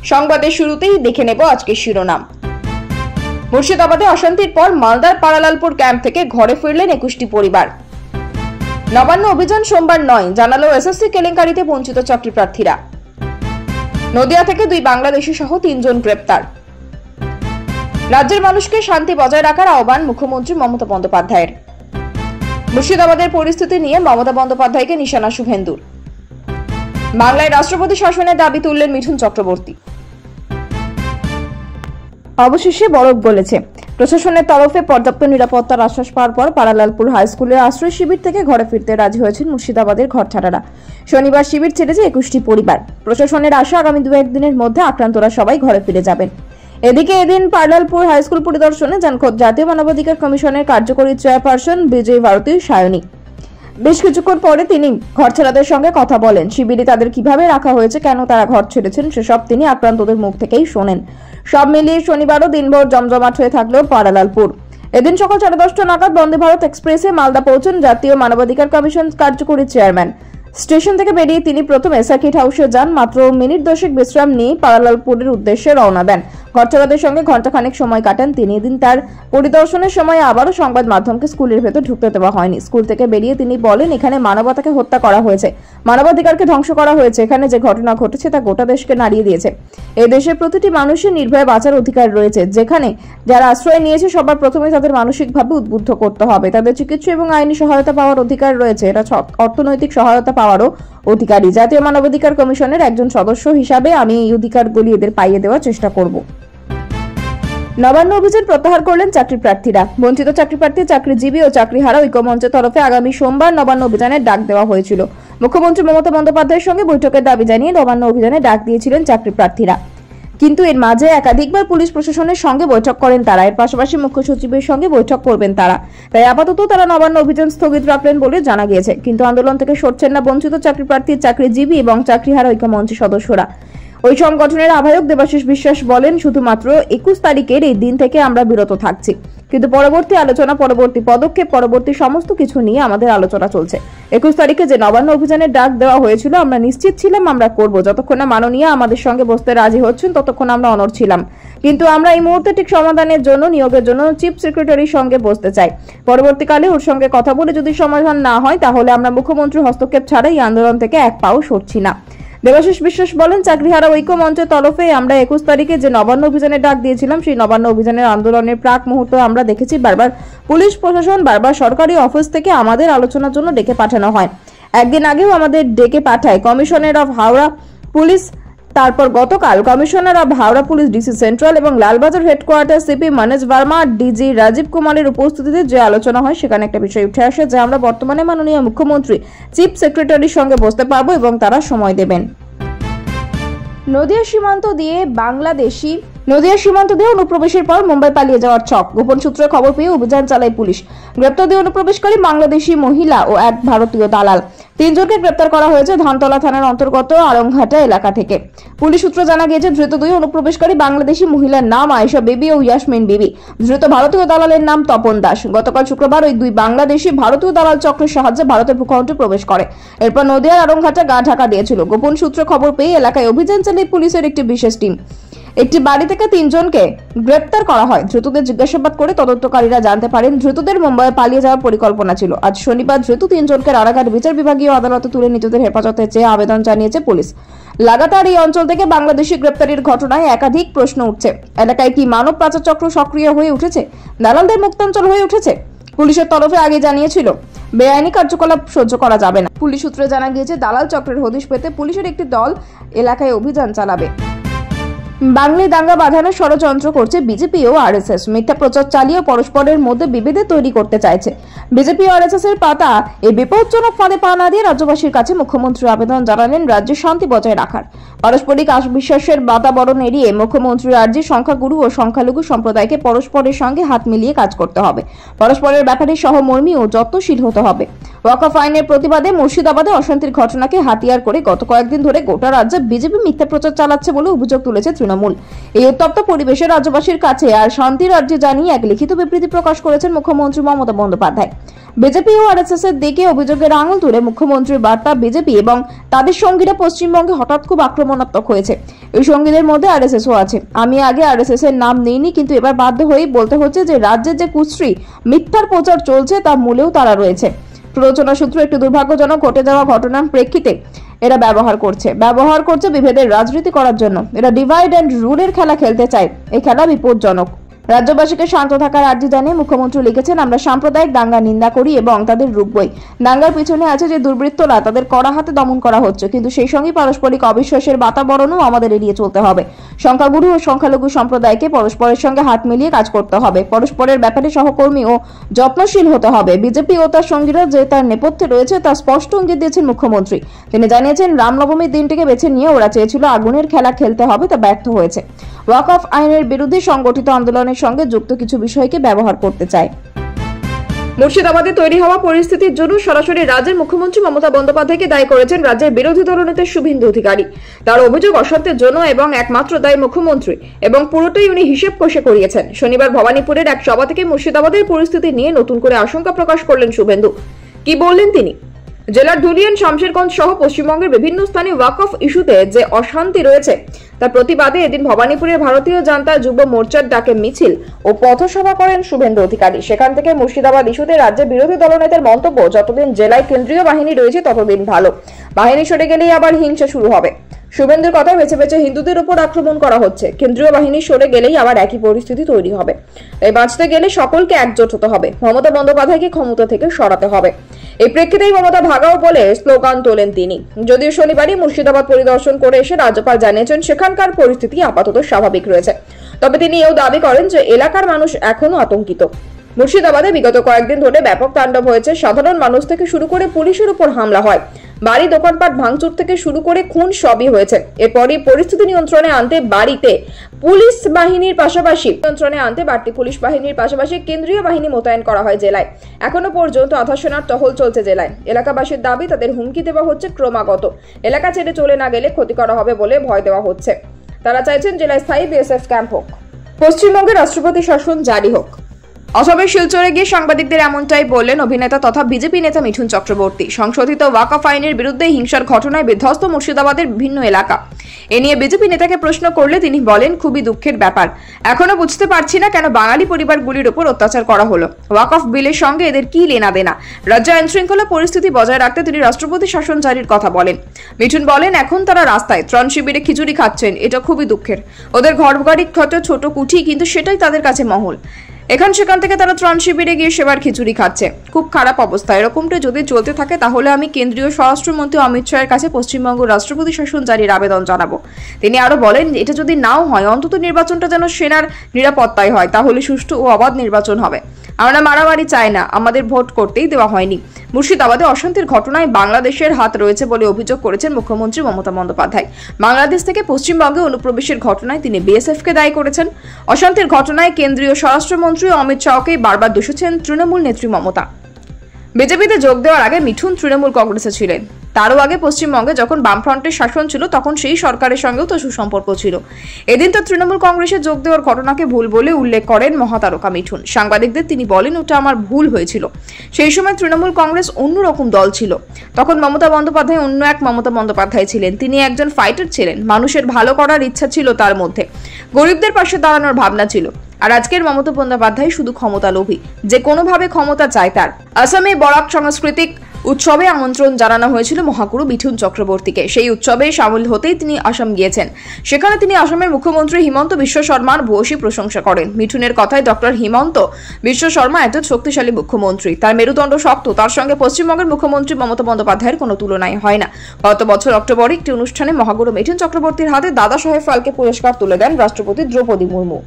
সংবাদের শুরুতেই দেখে নেব আজকের শিরোনাম। মুর্শিদাবাদে অশান্তির পর মালদার পাড়ালালপুর ক্যাম্প থেকে ঘরে ফিরলেন 21টি পরিবার। নবান্ন অভিযান সোমবার নয়, জানালো এসএসসি কেলেঙ্কারিতে বঞ্চিত চাকরি প্রার্থীরা। নদিয়া থেকে 2 বাংলাদেশি সহ 3 জন গ্রেপ্তার। রাজ্যের মানুষকে শান্তি বজায় রাখার আহ্বান মুখ্যমন্ত্রী মমতা বন্দ্যোপাধ্যায়ের। মুর্শিদাবাদের পরিস্থিতি নিয়ে মমতা বন্দ্যোপাধ্যায়কে নিশানা শুভেন্দুর। বাংলায় রাষ্ট্রপতি শাসনের দাবি তুললেন মিঠুন চক্রবর্তী। অবশেষে বরফ গলেছে। প্রশাসনের তরফে পর্যাপ্ত নিরাপত্তার আশ্বাস পাওয়ার পর পাড়ালালপুর হাই স্কুলের আশ্রয় শিবির থেকে ঘরে ফিরতে রাজি হয়েছেন মুর্শিদাবাদের ঘরছাড়ারা। শনিবার শিবির ছেড়েছে 21টি পরিবার। প্রশাসনের আশা আগামী 2-1 দিনের মধ্যে আক্রান্তরা সবাই ঘরে ফিরে যাবেন। এদিকে এদিন পাড়ালালপুর হাই স্কুল পরিদর্শনে যান খোদ জাতীয় মানবাধিকার কমিশনের কার্যকরী চেয়ারপারসন বিজয় ভারতী সায়নী। বেশ কিছুক্ষণ পরে তিনি ঘরছাড়াদের সঙ্গে কথা বলেন। শিবিরে তাদের কিভাবে রাখা হয়েছে, কেন তারা ঘর ছেড়েছেন, সেসব তিনি আক্রান্তদের মুখ থেকেই শোনেন। সব মিলিয়ে শনিবারও দিনভর জমজমাট হয়ে থাকলো পাড়ালালপুর। এদিন সকাল 10:30 নাগাদ বন্দে ভারত এক্সপ্রেসে মালদা পৌঁছন জাতীয় মানবাধিকার কমিশন কার্যকরী চেয়ারম্যান। স্টেশন থেকে বেরিয়ে তিনি প্রথমে সার্কিট হাউসে যান। মাত্র মিনিট 10 বিশ্রাম নিয়ে পাড়ালালপুরের উদ্দেশ্যে রওনা দেন। ঘরছাড়াদের সঙ্গে ঘণ্টাখানেক সময় কাটান তিনি। এদিন তার পরিদর্শনের সময় আবারও সংবাদ মাধ্যমকে স্কুলের ভেতর ঢুকতে দেওয়া হয়নি। স্কুল থেকে বেরিয়ে তিনি বলেন, এখানে মানবতাকে হত্যা করা হয়েছে, মানবাধিকারকে ধ্বংস করা হয়েছে। এখানে যে ঘটনা ঘটেছে তা গোটা দেশকে নাড়িয়ে দিয়েছে। এই দেশের প্রতিটি মানুষের নির্ভয়ে বাঁচার অধিকার রয়েছে। যেখানে যারা আশ্রয় নিয়েছে সবার প্রথমে তাদের মানসিকভাবে উদ্বুদ্ধ করতে হবে। তাদের চিকিৎসা এবং আইনি সহায়তা পাওয়ার অধিকার রয়েছে। এরা অর্থনৈতিক সহায়তা পাওয়ারও অধিকারী। জাতীয় মানবাধিকার কমিশনের একজন সদস্য হিসাবে আমি এই অধিকারগুলি এদের পাইয়ে দেওয়ার চেষ্টা করব। নবান্ন অভিযান প্রত্যাহার করলেন চাকরি প্রার্থীরা। বঞ্চিত চাকরি প্রার্থী, চাকরিজীবী ও চাকরিহারা ঐক্যমঞ্চের তরফে আগামী সোমবার নবান্ন অভিযানের ডাক দেওয়া হয়েছিল। মুখ্যমন্ত্রী মমতা বন্দ্যোপাধ্যায়ের সঙ্গে বৈঠকের দাবি জানিয়ে নবান্ন অভিযানে ডাক দিয়েছিলেন চাকরি প্রার্থীরা। কিন্তু এর মাঝে একাধিকবার পুলিশ প্রশাসনের সঙ্গে বৈঠক করেন তারা। এর পাশাপাশি মুখ্য সচিবের সঙ্গে বৈঠক করবেন তারা। তাই আপাতত তারা নবান্ন অভিযান স্থগিত রাখলেন বলে জানা গিয়েছে। কিন্তু আন্দোলন থেকে সরছেন না বঞ্চিত চাকরি প্রার্থী, চাকরিজীবী এবং চাকরিহারা ঐক্যমঞ্চের সদস্যরা। ওই সংগঠনের আহ্বায়ক দেবাশিস বিশ্বাস বলেন, শুধুমাত্র 21 তারিখের এই দিন থেকে আমরা বিরত থাকছি, কিন্তু পরবর্তী আলোচনা, পরবর্তী পদক্ষেপ, পরবর্তী সমস্ত কিছু নিয়ে আমাদের আলোচনা চলছে। 21 তারিখে যে নবান্ন অভিযানের ডাক দেওয়া হয়েছিল আমরা নিশ্চিত ছিলাম আমরা করব। যতক্ষণ না মাননীয় আমাদের সঙ্গে বসতে রাজি হচ্ছেন ততক্ষণ আমরা অনড় ছিলাম। কিন্তু আমরা এই মুহূর্তে ঠিক সমাধানের জন্য, নিয়োগের জন্য চিফ সেক্রেটারির সঙ্গে বসতে চাই। পরবর্তীকালে ওর সঙ্গে কথা বলে যদি সমাধান না হয় তাহলে আমরা মুখ্যমন্ত্রীর হস্তক্ষেপ ছাড়া এই আন্দোলন থেকে এক পাও সরছি না। দেবাশিস বিশ্বাস বলেন, চাকরিহারা ঐক্য মঞ্চের তরফে আমরা 21 তারিখে যে নবান্ন অভিযানের ডাক দিয়েছিলাম সেই নবান্ন অভিযানের আন্দোলনের প্রাক মুহূর্তে আমরা দেখেছি বারবার পুলিশ প্রশাসন, বারবার সরকারি অফিস থেকে আমাদের আলোচনার জন্য ডেকে পাঠানো হয়। একদিন আগেও আমাদের ডেকে পাঠায় কমিশনার অফ হাওড়া পুলিশ। তারপর গতকাল commissioner of Howrah police, DC central এবং Lalbazar headquarter CP Manoj Verma, DG Rajeev কুমারের উপস্থিতিতে যে আলোচনা হয় সেখানে একটা বিষয় উঠে আসে যে আমরা বর্তমানে মাননীয় মুখ্যমন্ত্রী, চিফ সেক্রেটারির সঙ্গে বসতে পারবো এবং তারা সময় দেবেন। নদিয়া সীমান্ত দিয়ে অনুপ্রবেশের পর মুম্বাই পালিয়ে যাওয়ার ছক। গোপন সূত্রে খবর পেয়ে অভিযান চালায় পুলিশ। গ্রেপ্তার 2 অনুপ্রবেশকারী বাংলাদেশি মহিলা ও 1 ভারতীয় দালাল। 3 জনকে গ্রেপ্তার করা হয়েছে ধানতলা থানার অন্তর্গত আরংঘাটা এলাকা থেকে। পুলিশ সূত্র জানা গিয়েছে ধৃত 2 অনুপ্রবেশকারী বাংলাদেশি মহিলার নাম আয়েশা বিবি ও ইয়াসমিন বিবি। ধৃত ভারতীয় দালালের নাম তপন দাস। গতকাল শুক্রবার ওই 2 বাংলাদেশি ভারতীয় দালাল চক্রের সাহায্যে ভারতের ভূখণ্ডে প্রবেশ করে। এরপর নদিয়ার আরংঘাটা গা ঢাকা দিয়েছিল। গোপন সূত্রে খবর পেয়ে এলাকায় অভিযান চালিয়ে পুলিশের একটি বিশেষ টিম। একটি বাড়ি থেকে 3 জনকে গ্রেপ্তার করা হয়। ধৃতদের জিজ্ঞাসাবাদ করে তদন্তকারীরা জানতে পারেন ধৃতদের মুম্বাইয়ে পালিয়ে যাওয়ার পরিকল্পনা ছিল। আজ শনিবার ধৃত 3 জনকে রানাঘাট বিচার বিভাগীয় আদালতে তুলে নিজেদের হেফাজতে চেয়ে আবেদন জানিয়েছে পুলিশ। লাগাতার এই অঞ্চল থেকে বাংলাদেশি গ্রেপ্তারির ঘটনায় একাধিক প্রশ্ন উঠছে। এলাকায় কি মানব পাচার চক্র সক্রিয় হয়ে উঠেছে? দালালদের মুক্তাঞ্চল হয়ে উঠেছে? পুলিশের তরফে আগে জানিয়েছিল বেআইনি কার্যকলাপ সহ্য করা যাবে না। পুলিশ সূত্রে জানা গিয়েছে দালাল চক্রের হদিশ পেতে পুলিশের একটি দল এলাকায় অভিযান চালাবে। বাংলায় দাঙ্গা বাঁধানোর ষড়যন্ত্র করছে বিজেপি ও আরএসএস। মিথ্যা প্রচার চালিয়ে পরস্পরের মধ্যে বিভেদ তৈরি করতে চাইছে। বিজেপি ও আরএসএস এর পাতা এই বিপজ্জনক ফাঁদে পা না দিয়ে রাজ্যবাসীর কাছে মুখ্যমন্ত্রী আবেদন জানালেন রাজ্যে শান্তি বজায় রাখার। পারস্পরিক বিশ্বাসের বাতাবরণ এড়িয়ে মুখ্যমন্ত্রী রাজ্যে সংখ্যাগুরু ও সংখ্যালঘু সম্প্রদায়কে পরস্পরের সঙ্গে হাত মিলিয়ে কাজ করতে হবে। পরস্পরের ব্যাপারে সহমর্মী ও যত্নশীল হতে হবে। ওয়াকফ আইনের প্রতিবাদে মুর্শিদাবাদে অশান্তির ঘটনাকে হাতিয়ার করে গত কয়েকদিন ধরে গোটা রাজ্যে বিজেপি মিথ্যা প্রচার চালাচ্ছে বলে অভিযোগ তুলেছে তৃণমূল। এই উত্তপ্ত পরিবেশে রাজ্যবাসীর কাছে আর শান্তি রাজ্যে জানিয়ে এক লিখিত বিবৃতি প্রকাশ করেছেন মুখ্যমন্ত্রী মমতা বন্দ্যোপাধ্যায়। বিজেপি ও আরএসএস এর দিকে অভিযোগের আঙুল তুলে মুখ্যমন্ত্রীর বার্তা, বিজেপি এবং তাদের সঙ্গীরা পশ্চিমবঙ্গে হঠাৎ খুব আক্রমণাত্মক হয়েছে। এই সঙ্গীদের মধ্যে আরএসএসও আছে। আমি আগে আরএসএস এর নাম নিইনি, কিন্তু এবার বাধ্য হয়েই বলতে হচ্ছে যে রাজ্যের যে কুশ্রী মিথ্যার প্রচার চলছে তার মূলেও তারা রয়েছে। প্ররোচনা সূত্র একটু দুর্ভাগ্যজনক ঘটে যাওয়া ঘটনার প্রেক্ষিতে এরা ব্যবহার করছে বিভেদের রাজনীতি করার জন্য। এরা ডিভাইড অ্যান্ড রুলের খেলা খেলতে চায়। এই খেলা বিপজ্জনক। রাজ্যবাসীকে শান্ত থাকার আর্জি জানিয়ে মুখ্যমন্ত্রী লিখেছেন, আমরা সাম্প্রদায়িক দাঙ্গার নিন্দা করি এবং তাদের রুখবই। দাঙ্গার পিছনে আছে যে দুর্বৃত্তরা, তাদের কড়া হাতে দমন করা হচ্ছে, কিন্তু সেই সঙ্গে পারস্পরিক অবিশ্বাসের বাতাবরণও আমাদের এড়িয়ে চলতে হবে। সংখ্যাগুরু ও সংখ্যালঘু সম্প্রদায়কে পরস্পরের সঙ্গে হাত মিলিয়ে কাজ করতে হবে। পরস্পরের ব্যাপারে সহকর্মী ও যত্নশীল হতে হবে। বিজেপি ও তার সঙ্গীরা যে তার নেপথ্যে রয়েছে তা স্পষ্ট ইঙ্গিত দিয়েছেন মুখ্যমন্ত্রী। তিনি জানিয়েছেন, রামনবমীর দিনটিকে বেছে নিয়ে ওরা চেয়েছিল আগুনের খেলা খেলতে হবে, তা ব্যর্থ হয়েছে। ওয়াকফ আইনের বিরুদ্ধে সংগঠিত আন্দোলনের সঙ্গে যুক্ত কিছু বিষয়কে ব্যবহার করতে চায়। মুর্শিদাবাদে তৈরি হওয়া পরিস্থিতির জন্য সরাসরি রাজ্যের মুখ্যমন্ত্রী মমতা বন্দ্যোপাধ্যায়কে দায়ী করেছেন রাজ্যের বিরোধী দলনেতা শুভেন্দু অধিকারী। তার অভিযোগ, অসত্যের জন্য এবং একমাত্র দায়ী মুখ্যমন্ত্রী, এবং পুরোটাই উনি হিসেব কষে করিয়েছেন। শনিবার ভবানীপুরের এক সভা থেকে মুর্শিদাবাদের পরিস্থিতি নিয়ে নতুন করে আশঙ্কা প্রকাশ করলেন শুভেন্দু। কি বললেন তিনি? জেলার ধুলিয়ান, শামশেরগঞ্জ সহ পশ্চিমবঙ্গের বিভিন্ন স্থানে ওয়াকফ ইস্যুতে যে অশান্তি রয়েছে তার প্রতিবাদে এদিন ভবানীপুরের ভারতীয় জনতা যুব মোর্চার ডাকে মিছিল ও পথসভা করেন শুভেন্দু অধিকারী। সেখান থেকে মুর্শিদাবাদ ইস্যুতে রাজ্যের বিরোধী দলনেতার মন্তব্য, যতদিন জেলায় কেন্দ্রীয় বাহিনী রয়েছে ততদিন ভালো, বাহিনী সরে গেলেই আবার হিংসা শুরু হবে। শুভেন্দুর কথা, বেছে বেছে হিন্দুদের উপর আক্রমণ করা হচ্ছে, কেন্দ্রীয় বাহিনী সরে গেলেই আবার একই পরিস্থিতি তৈরি হবে। তাই বাঁচতে গেলে সকলকে একজোট হতে হবে, মমতা বন্দ্যোপাধ্যায়কে ক্ষমতা থেকে সরাতে হবে। এই প্রেক্ষিতেই মমতা ভাগাও বলে স্লোগান তোলেন তিনি। যদিও শনিবারই মুর্শিদাবাদ পরিদর্শন করে এসে রাজ্যপাল জানিয়েছেন সেখানকার পরিস্থিতি আপাতত স্বাভাবিক রয়েছে, তবে তিনি এও দাবি করেন যে এলাকার মানুষ এখনো আতঙ্কিত। মুর্শিদাবাদে বিগত কয়েকদিন ধরে ব্যাপক তাণ্ডব হয়েছে। সাধারণ মানুষ থেকে শুরু করে পুলিশের উপর হামলা হয়, বাড়ি দোকানপাট ভাঙচুর থেকে শুরু করে খুন সবই হয়েছে। এরপরই পরিস্থিতি নিয়ন্ত্রণে আনতে বাড়তি পুলিশ বাহিনীর পাশাপাশি কেন্দ্রীয় বাহিনী মোতায়েন করা হয় জেলায়। এখনো পর্যন্ত আধা সেনার টহল চলছে জেলায়। এলাকাবাসীর দাবি, তাদের হুমকি দেওয়া হচ্ছে ক্রমাগত, এলাকা ছেড়ে চলে না গেলে ক্ষতি করা হবে বলে ভয় দেওয়া হচ্ছে। তারা চাইছেন জেলায় স্থায়ী বিএসএফ ক্যাম্প হোক, পশ্চিমবঙ্গে রাষ্ট্রপতি শাসন জারি হোক। অসমের শিলচরে গিয়ে সাংবাদিকদের এমনটাই বললেন অভিনেতা তথা বিজেপি নেতা মিঠুন চক্রবর্তী। সংশোধিত ওয়াকফ আইনের বিরুদ্ধে হিংসার ঘটনায় বিধ্বস্ত মুর্শিদাবাদের বিভিন্ন এলাকা। এ নিয়ে বিজেপি নেতাকে প্রশ্ন করলে তিনি বলেন, খুবই দুঃখের ব্যাপার, এখনো বুঝতে পারছি না কেন বাঙালি পরিবারগুলির উপর অত্যাচার করা হলো। ওয়াকফ বিলের সঙ্গে এদের কি লেনা দেনা? রাজ্যে আইন শৃঙ্খলা পরিস্থিতি বজায় রাখতে তিনি রাষ্ট্রপতি শাসন জারির কথা বলেন। মিঠুন বলেন, এখন তারা রাস্তায় ত্রাণ শিবিরে খিচুড়ি খাচ্ছেন, এটা খুবই দুঃখের। ওদের ঘরবাড়ি ছোট কুঠি, কিন্তু সেটাই তাদের কাছে মহল। সেখান থেকে তারা ত্রাণ শিবিরে গিয়ে সেবার খিচুড়ি খাচ্ছে, খুব খারাপ অবস্থা। এরকমটা যদি চলতে থাকে তাহলে আমি কেন্দ্রীয় স্বরাষ্ট্রমন্ত্রী অমিত শাহের কাছে পশ্চিমবঙ্গ রাষ্ট্রপতি শাসন জারির আবেদন জানাবো। তিনি আরো বলেন, এটা যদি নাও হয়, অন্তত নির্বাচনটা যেন সেনার নিরাপত্তায় হয়, তাহলে সুষ্ঠু ও অবাধ নির্বাচন হবে। আমরা মারামারি চাই না, আমাদের ভোট করতেই দেওয়া হয়নি। মুর্শিদাবাদে অশান্তির ঘটনায় বাংলাদেশের হাত রয়েছে বলে অভিযোগ করেছেন মুখ্যমন্ত্রী মমতা বন্দ্যোপাধ্যায়। বাংলাদেশ থেকে পশ্চিমবঙ্গে অনুপ্রবেশের ঘটনায় তিনি বিএসএফকে দায়ী করেছেন। অশান্তির ঘটনায় কেন্দ্রীয় স্বরাষ্ট্রমন্ত্রী অমিত শাহকে বারবার দোষেছেন তৃণমূল নেত্রী মমতা। বিজেপিতে যোগ দেওয়ার আগে মিঠুন তৃণমূল কংগ্রেসে ছিলেন। তারও আগে পশ্চিমবঙ্গে যখন বামফ্রন্টের শাসন ছিল তখন সেই সরকারের সঙ্গেও তো সুসম্পর্ক ছিল। এদিন তো তৃণমূল কংগ্রেসে যোগ দেওয়ার ঘটনাকে ভুল বলে উল্লেখ করেন মহাতারকা মিঠুন। সাংবাদিকদের তিনি বলেন, ওটা আমার ভুল হয়েছিল। সেই সময় তৃণমূল কংগ্রেস অন্যরকম দল ছিল। তখন মমতা বন্দ্যোপাধ্যায় অন্য এক মমতা বন্দ্যোপাধ্যায় ছিলেন। তিনি একজন ফাইটার ছিলেন, মানুষের ভালো করার ইচ্ছা ছিল তার মধ্যে, গরিবদের পাশে দাঁড়ানোর ভাবনা ছিল। আর আজকের মমতা বন্দ্যোপাধ্যায় শুধু ক্ষমতা লোভী, যে কোনোভাবে ক্ষমতা চায় তার। আসামে বরাক সাংস্কৃতিক উৎসবে আমন্ত্রণ জানানো হয়েছিল মহাগুরু মিঠুন চক্রবর্তীকে। সেই উৎসবে সামিল হতেই তিনি আসাম গিয়েছেন। সেখানে তিনি আসামের মুখ্যমন্ত্রী হিমন্ত বিশ্ব শর্মার ভূয়সী প্রশংসা করেন। মিঠুনের কথায় ডক্টর হিমন্ত বিশ্ব শর্মা এত শক্তিশালী মুখ্যমন্ত্রী, তার মেরুদণ্ড শক্ত, তার সঙ্গে পশ্চিমবঙ্গের মুখ্যমন্ত্রী মমতা বন্দ্যোপাধ্যায়ের কোনো তুলনাই হয় না। গত বছর অক্টোবরে একটি অনুষ্ঠানে মহাগুরু মিঠুন চক্রবর্তীর হাতে দাদা সাহেব ফালকে পুরস্কার তুলে দেন রাষ্ট্রপতি দ্রৌপদী মুর্মু।